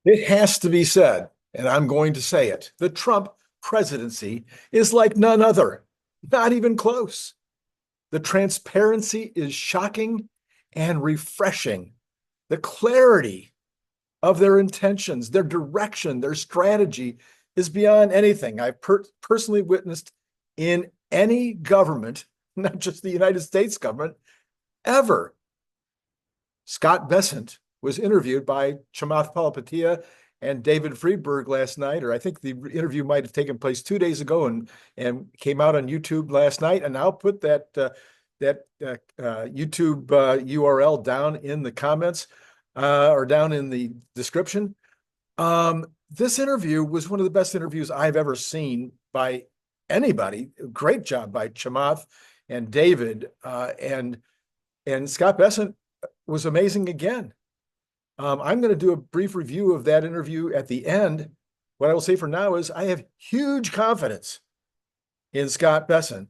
It has to be said, and I'm going to say it. The Trump presidency is like none other, not even close. The transparency is shocking and refreshing. The clarity of their intentions, their direction, their strategy is beyond anything I've personally witnessed in any government, not just the United States government, ever. Scott Bessent was interviewed by Chamath Palihapitiya and David Friedberg last night, or I think the interview might have taken place 2 days ago and came out on YouTube last night. And I'll put that YouTube URL down in the comments or down in the description. This interview was one of the best interviews I've ever seen by anybody. Great job by Chamath and David and Scott Bessent was amazing again. I'm going to do a brief review of that interview at the end. What I will say for now is I have huge confidence in Scott Bessent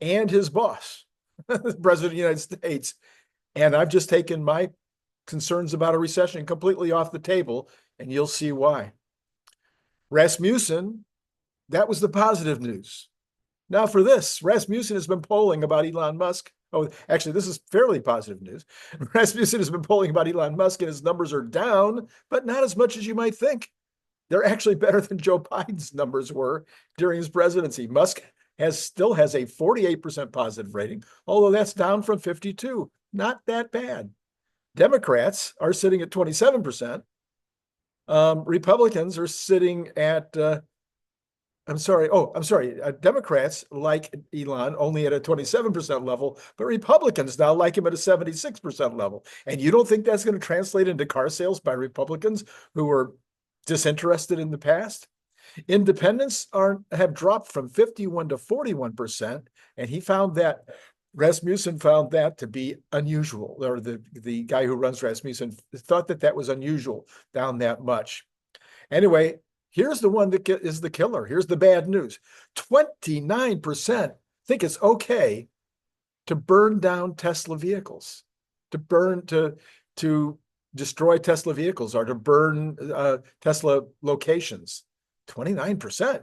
and his boss, the President of the United States. And I've just taken my concerns about a recession completely off the table, and you'll see why. Rasmussen, that was the positive news. Now for this, Rasmussen has been polling about Elon Musk. Oh, actually, this is fairly positive news. Rasmussen has been polling about Elon Musk, and his numbers are down, but not as much as you might think. They're actually better than Joe Biden's numbers were during his presidency. Musk still has a 48% positive rating, although that's down from 52. Not that bad. Democrats are sitting at 27%. Republicans are sitting at Democrats like Elon only at a 27% level, but Republicans now like him at a 76% level. And you don't think that's going to translate into car sales by Republicans who were disinterested in the past? Independents have dropped from 51 to 41%, and Rasmussen found that to be unusual, or the guy who runs Rasmussen thought that was unusual, down that much. Anyway, here's the one that is the killer. Here's the bad news. 29% think it's okay to burn down Tesla vehicles, to destroy Tesla vehicles, or to burn Tesla locations. 29%.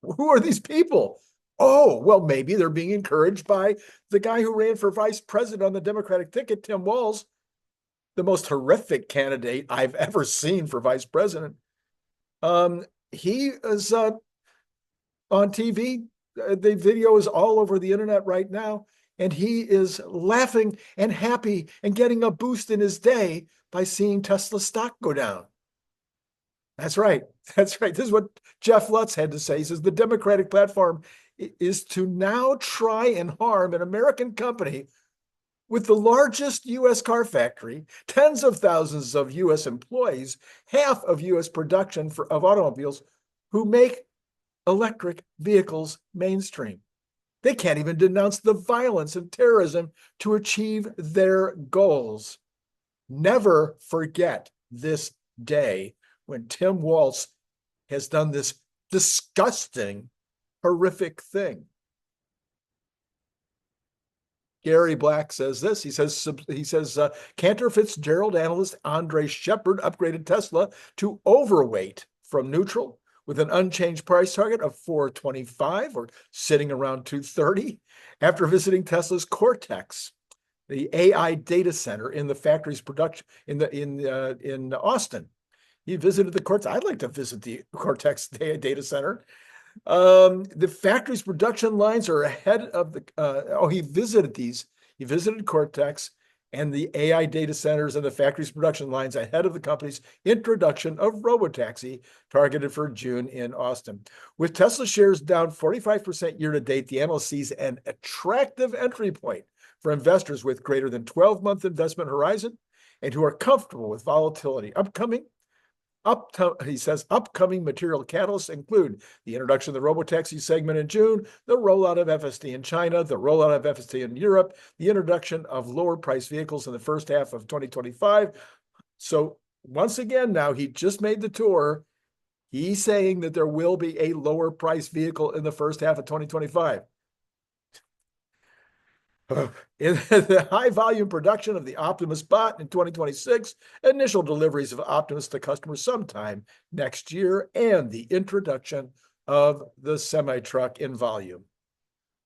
Who are these people? Oh, well, maybe they're being encouraged by the guy who ran for vice president on the Democratic ticket, Tim Walz, the most horrific candidate I've ever seen for vice president. He is on TV. The video is all over the internet right now, and he is laughing and happy and getting a boost in his day by seeing Tesla stock go down. That's right. That's right. This is what Jeff Lutz had to say. He says the Democratic platform is to now try and harm an American company with the largest U.S. car factory, tens of thousands of U.S. employees, half of U.S. production of automobiles, who make electric vehicles mainstream. They can't even denounce the violence and terrorism to achieve their goals. Never forget this day when Tim Walz has done this disgusting, horrific thing. Gary Black says this. He says Cantor Fitzgerald analyst Andre Shepard upgraded Tesla to overweight from neutral with an unchanged price target of 425, or sitting around 230, after visiting Tesla's Cortex, the AI data center in the factory's production in Austin. He visited the Cortex. I'd like to visit the Cortex data center. The factory's production lines are ahead of he visited these. He visited Cortex and the AI data centers and the factory's production lines ahead of the company's introduction of robotaxi targeted for June in Austin. With Tesla shares down 45% year to date, the analyst sees an attractive entry point for investors with greater than 12-month investment horizon and who are comfortable with volatility. He says upcoming material catalysts include the introduction of the robotaxi segment in June, the rollout of FSD in China, the rollout of FSD in Europe, the introduction of lower priced vehicles in the first half of 2025. So once again, now he just made the tour. He's saying that there will be a lower priced vehicle in the first half of 2025. In the high volume production of the Optimus bot in 2026, initial deliveries of Optimus to customers sometime next year, and the introduction of the semi-truck in volume.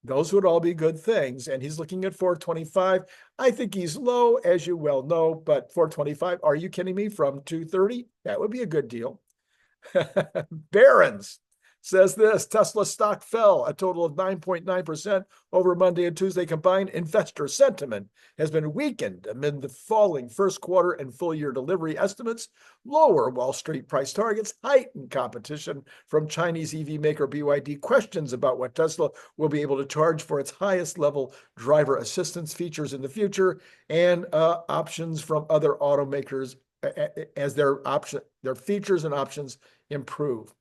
Those would all be good things. And he's looking at 425. I think he's low, as you well know, but 425, are you kidding me? From 230? That would be a good deal. Barron's says this: Tesla stock fell a total of 9.9% over Monday and Tuesday combined. Investor sentiment has been weakened amid the falling first quarter and full year delivery estimates, lower Wall Street price targets, heightened competition from Chinese EV maker BYD, questions about what Tesla will be able to charge for its highest level driver assistance features in the future, and options from other automakers as their features and options improve.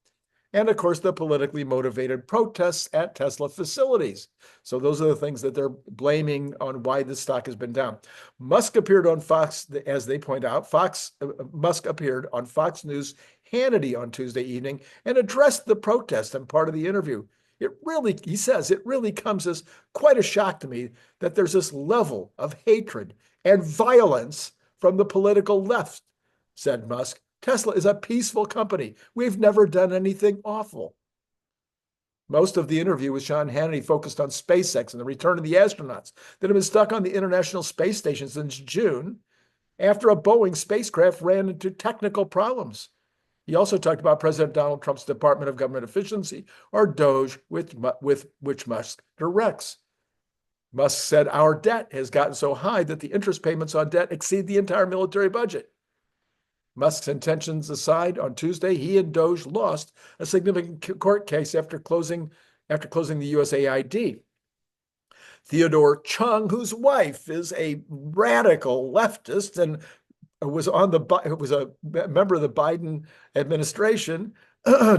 And of course, the politically motivated protests at Tesla facilities. So those are the things that they're blaming on why the stock has been down. Musk appeared on Fox, as they point out. Musk appeared on Fox News Hannity on Tuesday evening and addressed the protest in part of the interview. He says, it really comes as quite a shock to me that there's this level of hatred and violence from the political left, said Musk. Tesla is a peaceful company. We've never done anything awful. Most of the interview with Sean Hannity focused on SpaceX and the return of the astronauts that have been stuck on the International Space Station since June after a Boeing spacecraft ran into technical problems. He also talked about President Donald Trump's Department of Government Efficiency, or DOGE, with which Musk directs. Musk said, our debt has gotten so high that the interest payments on debt exceed the entire military budget. Musk's intentions aside, on Tuesday, he and DOGE lost a significant court case after closing the USAID. Theodore Chung, whose wife is a radical leftist and was a member of the Biden administration,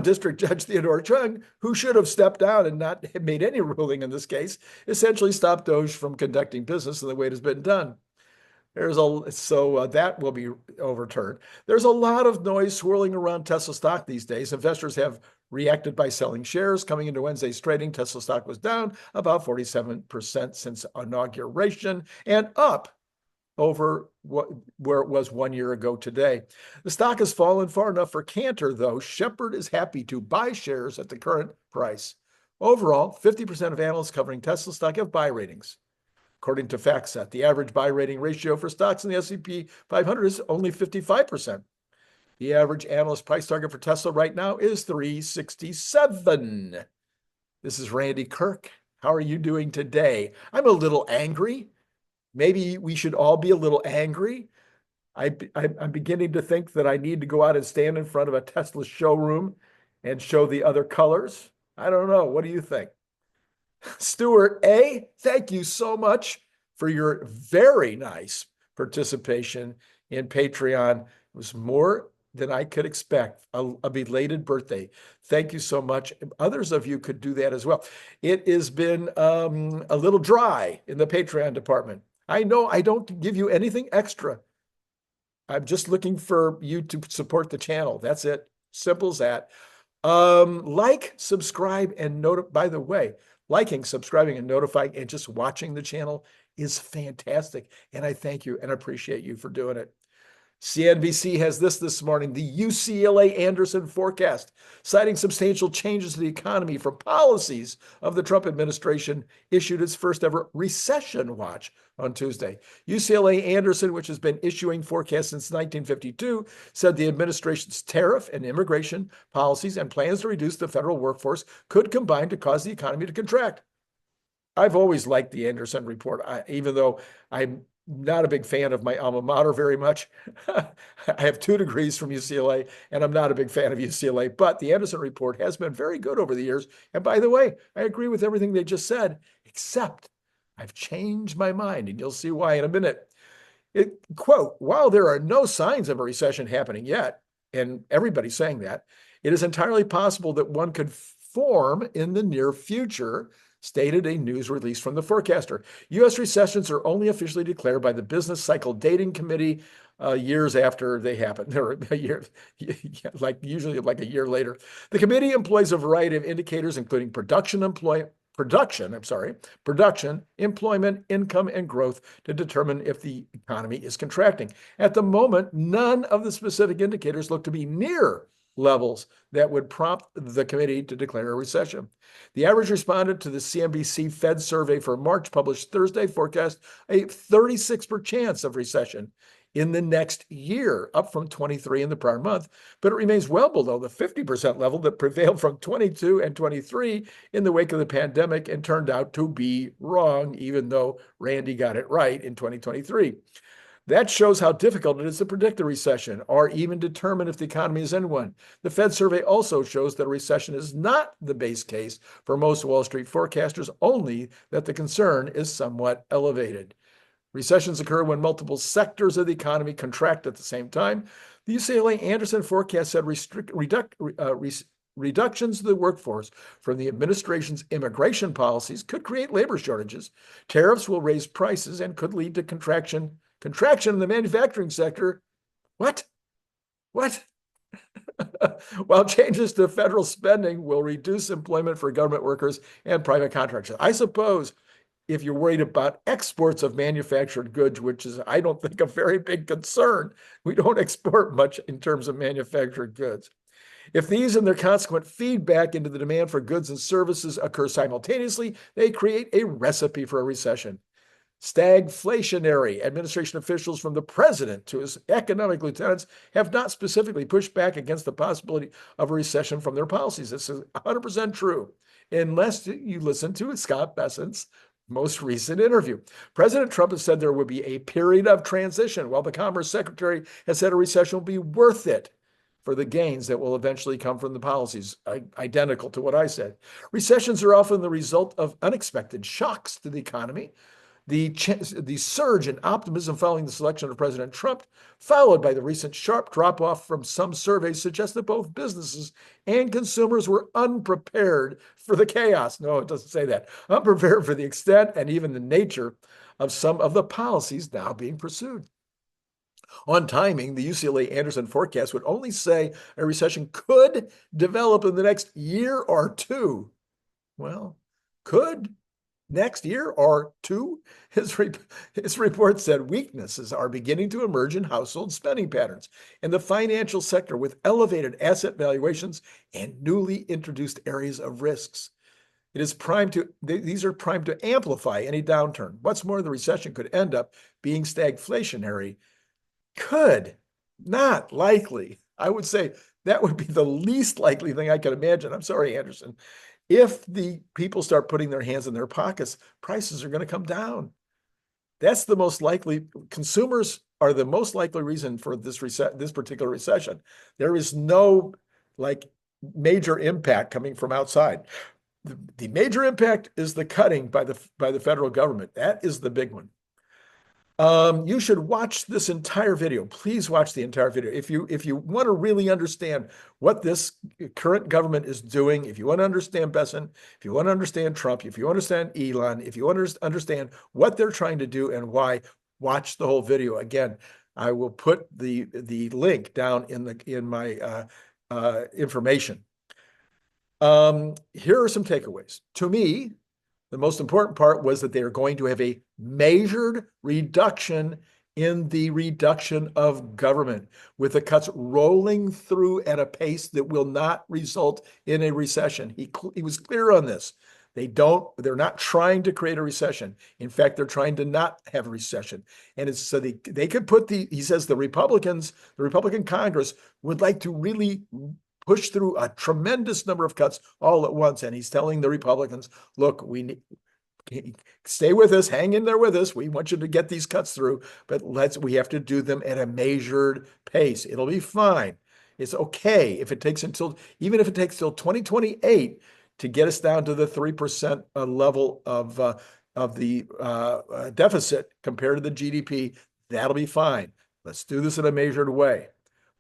District Judge Theodore Chung, who should have stepped down and not made any ruling in this case, essentially stopped DOGE from conducting business in the way it has been done. That will be overturned. There's a lot of noise swirling around Tesla stock these days. Investors have reacted by selling shares. Coming into Wednesday's trading, Tesla stock was down about 47% since inauguration and up over where it was 1 year ago today. The stock has fallen far enough for Cantor, though. Shepard is happy to buy shares at the current price. Overall, 50% of analysts covering Tesla stock have buy ratings. According to FactSet, the average buy rating ratio for stocks in the S&P 500 is only 55%. The average analyst price target for Tesla right now is $367. This is Randy Kirk. How are you doing today? I'm a little angry. Maybe we should all be a little angry. I'm beginning to think that I need to go out and stand in front of a Tesla showroom and show the other colors. I don't know. What do you think? Stuart A., thank you so much for your very nice participation in Patreon. It was more than I could expect. A belated birthday. Thank you so much. Others of you could do that as well. It has been a little dry in the Patreon department. I know I don't give you anything extra. I'm just looking for you to support the channel. That's it. Simple as that. Like, subscribe, and by the way, liking, subscribing, and notifying, and just watching the channel is fantastic. And I thank you and appreciate you for doing it. CNBC has this morning: the UCLA Anderson forecast, citing substantial changes to the economy from policies of the Trump administration, issued its first ever recession watch on Tuesday. UCLA Anderson, which has been issuing forecasts since 1952, said the administration's tariff and immigration policies and plans to reduce the federal workforce could combine to cause the economy to contract. I've always liked the Anderson report, even though I'm not a big fan of my alma mater very much. I have 2 degrees from UCLA, and I'm not a big fan of UCLA, but the Anderson report has been very good over the years. And by the way, I agree with everything they just said, except I've changed my mind, and you'll see why in a minute. Quote, while there are no signs of a recession happening yet, and everybody's saying that, it is entirely possible that one could form in the near future, stated a news release from the forecaster. U.S. recessions are only officially declared by the Business Cycle Dating Committee years after they happen. They're usually like a year later. The committee employs a variety of indicators, including production, production, employment, income, and growth to determine if the economy is contracting. At the moment, none of the specific indicators look to be near levels that would prompt the committee to declare a recession. The average respondent to the CNBC Fed survey for March, published Thursday, forecast a 36% chance of recession in the next year, up from 23 in the prior month, but it remains well below the 50% level that prevailed from 22 and 23 in the wake of the pandemic and turned out to be wrong, even though Randy got it right in 2023. That shows how difficult it is to predict a recession or even determine if the economy is in one. The Fed survey also shows that a recession is not the base case for most Wall Street forecasters, only that the concern is somewhat elevated. Recessions occur when multiple sectors of the economy contract at the same time. The UCLA Anderson forecast said reductions to the workforce from the administration's immigration policies could create labor shortages. Tariffs will raise prices and could lead to contraction in the manufacturing sector. What? While changes to federal spending will reduce employment for government workers and private contractors. I suppose if you're worried about exports of manufactured goods, which is, I don't think, a very big concern. We don't export much in terms of manufactured goods. If these and their consequent feedback into the demand for goods and services occur simultaneously, they create a recipe for a recession. Stagflationary administration officials, from the president to his economic lieutenants, have not specifically pushed back against the possibility of a recession from their policies. This is 100% true, unless you listen to Scott Bessent's most recent interview. President Trump has said there will be a period of transition, while the Commerce Secretary has said a recession will be worth it for the gains that will eventually come from the policies, identical to what I said. Recessions are often the result of unexpected shocks to the economy. The surge in optimism following the selection of President Trump, followed by the recent sharp drop-off from some surveys, suggests that both businesses and consumers were unprepared for the chaos. No, it doesn't say that. Unprepared for the extent and even the nature of some of the policies now being pursued. On timing, the UCLA Anderson forecast would only say a recession could develop in the next year or two. Well, could next year or two? His report said weaknesses are beginning to emerge in household spending patterns in the financial sector, with elevated asset valuations and newly introduced areas of risks. These are primed to amplify any downturn. What's more, the recession could end up being stagflationary. Could, not likely. I would say that would be the least likely thing I could imagine. I'm sorry, Anderson. If the people start putting their hands in their pockets, prices are going to come down. That's the most likely. Consumers are the most likely reason for this particular recession. There is no major impact coming from outside. The major impact is the cutting by the federal government. That is the big one. You should watch this entire video. Please watch the entire video. If you want to really understand what this current government is doing, if you want to understand Bessent, if you want to understand Trump, if you understand Elon, if you want to understand what they're trying to do and why, watch the whole video. Again, I will put the link down in my information. Here are some takeaways. To me, the most important part was that they are going to have a measured reduction in the reduction of government, with the cuts rolling through at a pace that will not result in a recession. He was clear on this. They're not trying to create a recession. In fact, they're trying to not have a recession. And it's so they could put he says the Republican Congress would like to really push through a tremendous number of cuts all at once. And he's telling the Republicans, look, stay with us, hang in there with us. We want you to get these cuts through, but we have to do them at a measured pace. It'll be fine. It's okay if it takes even if it takes till 2028 to get us down to the 3% level of the deficit compared to the GDP. That'll be fine. Let's do this in a measured way.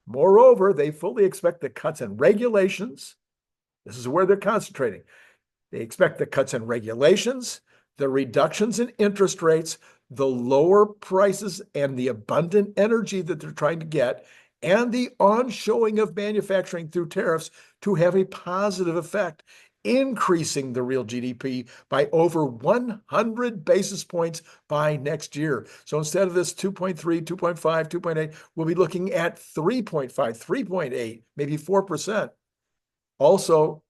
Moreover, they fully expect the cuts in regulations. This is where they're concentrating. They expect the cuts in regulations, the reductions in interest rates, the lower prices and the abundant energy that they're trying to get, and the onshoring of manufacturing through tariffs to have a positive effect increasing the real GDP by over 100 basis points by next year. So instead of this 2.3, 2.5, 2.8, we'll be looking at 3.5, 3.8, maybe 4%. Also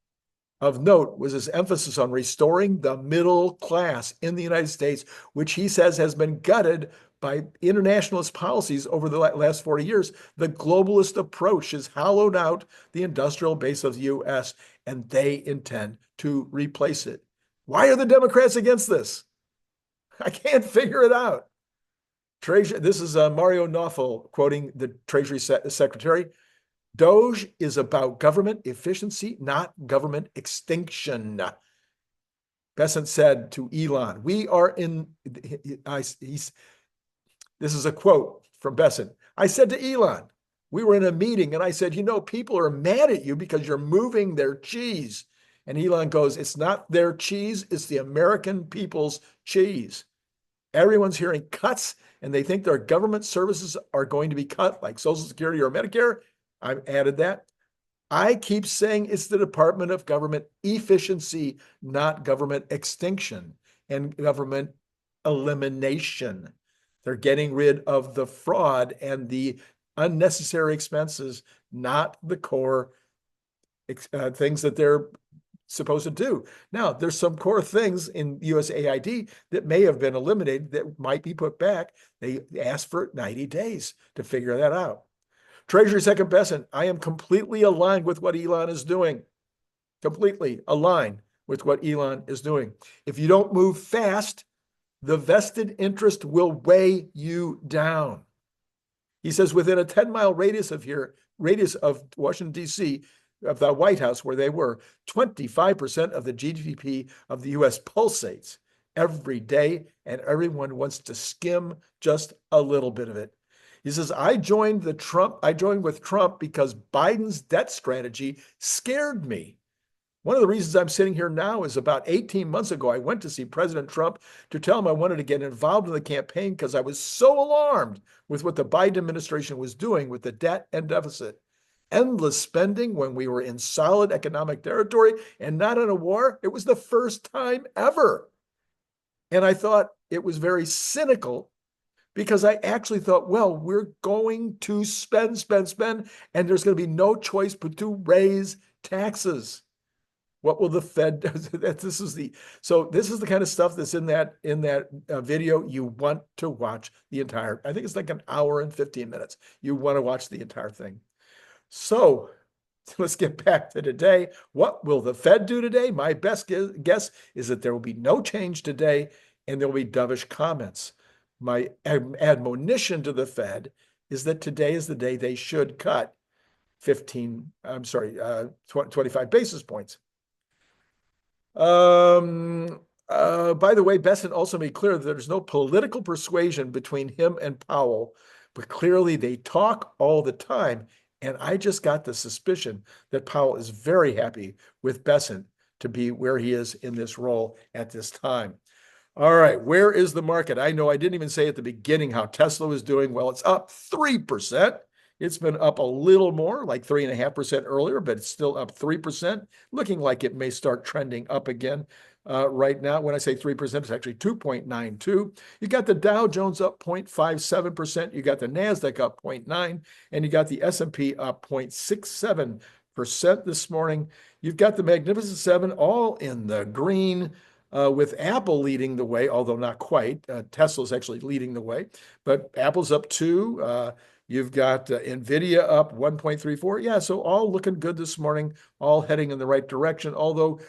of note was his emphasis on restoring the middle class in the United States, which he says has been gutted by internationalist policies over the last 40 years. The globalist approach has hollowed out the industrial base of the U.S., and they intend to replace it. Why are the Democrats against this? I can't figure it out. This is Mario Nawfal quoting the Treasury Secretary. DOGE is about government efficiency, not government extinction. Bessent said to Elon, we are in, this is a quote from Bessent. I said to Elon, we were in a meeting and I said, you know, people are mad at you because you're moving their cheese. And Elon goes, it's not their cheese, it's the American people's cheese. Everyone's hearing cuts and they think their government services are going to be cut, like Social Security or Medicare. I've added that. I keep saying it's the Department of Government Efficiency, not government extinction and government elimination. They're getting rid of the fraud and the unnecessary expenses, not the core things that they're supposed to do. Now, there's some core things in USAID that may have been eliminated that might be put back. They asked for 90 days to figure that out. Treasury Secretary Bessent, I am completely aligned with what Elon is doing. Completely aligned with what Elon is doing. If you don't move fast, the vested interest will weigh you down. He says within a 10-mile radius of Washington, D.C., of the White House where they were, 25% of the GDP of the U.S. pulsates every day, and everyone wants to skim just a little bit of it. He says, I joined with Trump because Biden's debt strategy scared me. One of the reasons I'm sitting here now is about 18 months ago, I went to see President Trump to tell him I wanted to get involved in the campaign because I was so alarmed with what the Biden administration was doing with the debt and deficit. Endless spending when we were in solid economic territory and not in a war. It was the first time ever. And I thought it was very cynical because I actually thought, well, we're going to spend, and there's going to be no choice but to raise taxes. What will the Fed do? This is the kind of stuff that's in that video. You want to watch the entire, I think it's like an hour and 15 minutes. You want to watch the entire thing. So let's get back to today. What will the Fed do today? My best guess is that there will be no change today and there will be dovish comments. My admonition to the Fed is that today is the day they should cut 25 basis points. By the way, Bessent also made clear that there's no political persuasion between him and Powell, but clearly they talk all the time. And I just got the suspicion that Powell is very happy with Bessent to be where he is in this role at this time. All right, where is the market? I know I didn't even say at the beginning how Tesla was doing. Well, it's up 3%. It's been up a little more, like 3.5% earlier, but it's still up 3%, looking like it may start trending up again right now. When I say 3%, it's actually 2.92. You got the Dow Jones up 0.57%. You got the NASDAQ up 0.9, and you got the S&P up 0.67% this morning. You've got the Magnificent Seven all in the green. With Apple leading the way, although not quite. Tesla's actually leading the way, but Apple's up 2. You've got NVIDIA up 1.34. Yeah, so all looking good this morning, all heading in the right direction, although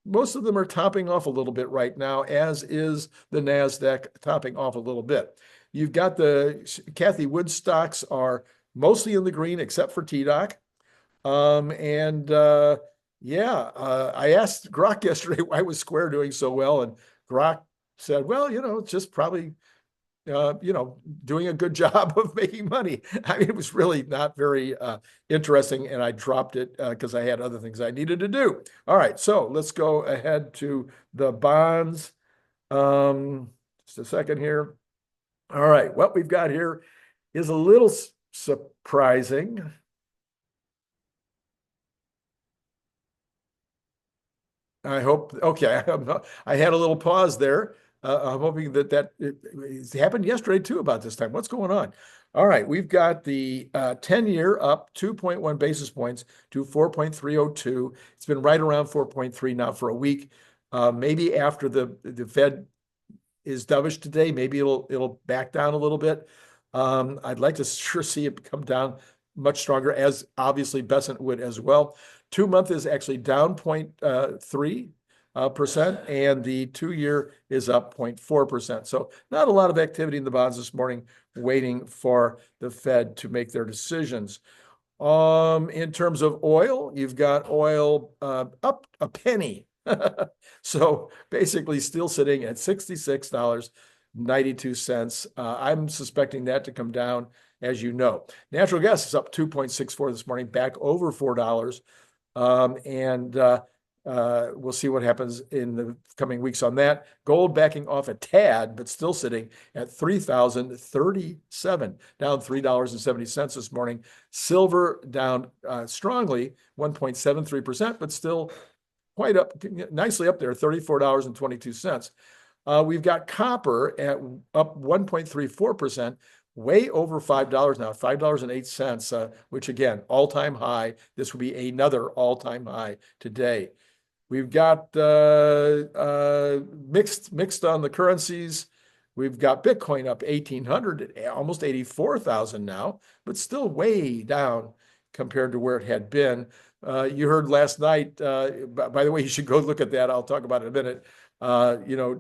most of them are topping off a little bit right now, as is the NASDAQ topping off a little bit. You've got the Cathie Wood stocks are mostly in the green except for TDOC. I asked Grok yesterday why was Square doing so well, and Grok said, well, it's just probably, doing a good job of making money. I mean, it was really not very interesting, and I dropped it because I had other things I needed to do. All right, so let's go ahead to the bonds. Just a second here. All right, what we've got here is a little surprising. I hope, okay, I had a little pause there. I'm hoping that it happened yesterday too about this time. What's going on? All right, we've got the 10-year up 2.1 basis points to 4.302. It's been right around 4.3 now for a week. Maybe after the Fed is dovish today, maybe it'll back down a little bit. I'd like to sure see it come down much stronger, as obviously Bessent would as well. 2-month is actually down 0.3%, and the 2-year is up 0.4%. So not a lot of activity in the bonds this morning, waiting for the Fed to make their decisions. In terms of oil, you've got oil up a penny. So basically still sitting at $66.92. I'm suspecting that to come down, as you know. Natural gas is up 2.64 this morning, back over $4. We'll see what happens in the coming weeks on that. Gold backing off a tad, but still sitting at $3,037, down $3.70 this morning. Silver down strongly, 1.73%, but still quite up, nicely up there, $34.22. We've got copper at up 1.34%, way over $5 now, $5.08, which again, all-time high. This will be another all-time high today. We've got mixed on the currencies. We've got Bitcoin up 1,800, almost 84,000 now, but still way down compared to where it had been. You heard last night, by the way, you should go look at that. I'll talk about it in a minute.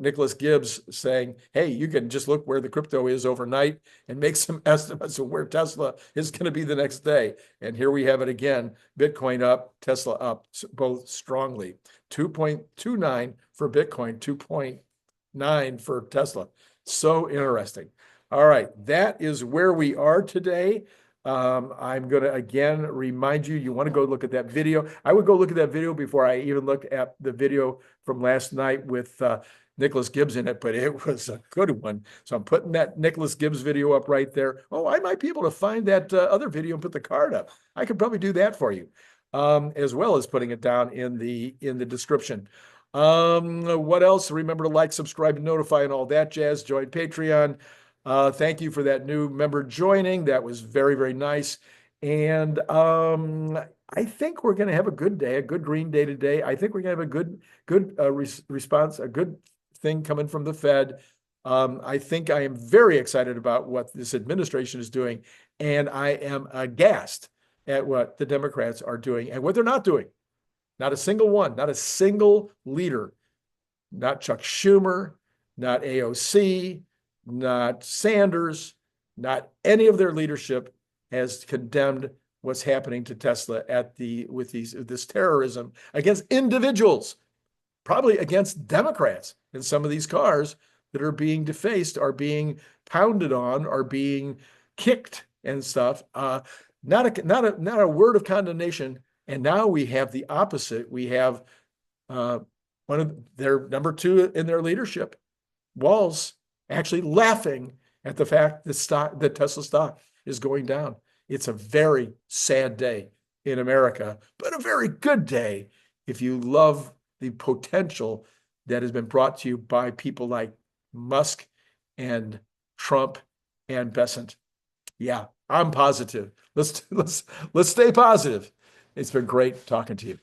Nicholas Gibbs saying, hey, you can just look where the crypto is overnight and make some estimates of where Tesla is going to be the next day. And here we have it again, Bitcoin up, Tesla up, both strongly. 2.29 for Bitcoin, 2.9 for Tesla. So interesting. All right, that is where we are today. I'm going to again remind you, you want to go look at that video. I would go look at that video before I even look at the video from last night with Nicholas Gibbs in it, but it was a good one. So I'm putting that Nicholas Gibbs video up right there. Oh, I might be able to find that other video and put the card up. I could probably do that for you, as well as putting it down in the description. What else? Remember to like, subscribe, and notify, and all that jazz. Join Patreon. Thank you for that new member joining. That was very, very nice. And I think we're going to have a good day, a good green day today. I think we're going to have a good response, a good thing coming from the Fed. I think I am very excited about what this administration is doing, and I am aghast at what the Democrats are doing and what they're not doing. Not a single one, not a single leader, not Chuck Schumer, not AOC, not Sanders, not any of their leadership has condemned what's happening to Tesla with this terrorism against individuals, probably against Democrats in some of these cars that are being defaced, are being pounded on, are being kicked and stuff. Not a word of condemnation. And now we have the opposite. We have one of their number two in their leadership, Walz, actually laughing at the fact that Tesla stock is going down. It's a very sad day in America, but a very good day if you love the potential that has been brought to you by people like Musk and Trump and Bessent. Yeah, I'm positive. Let's stay positive. It's been great talking to you.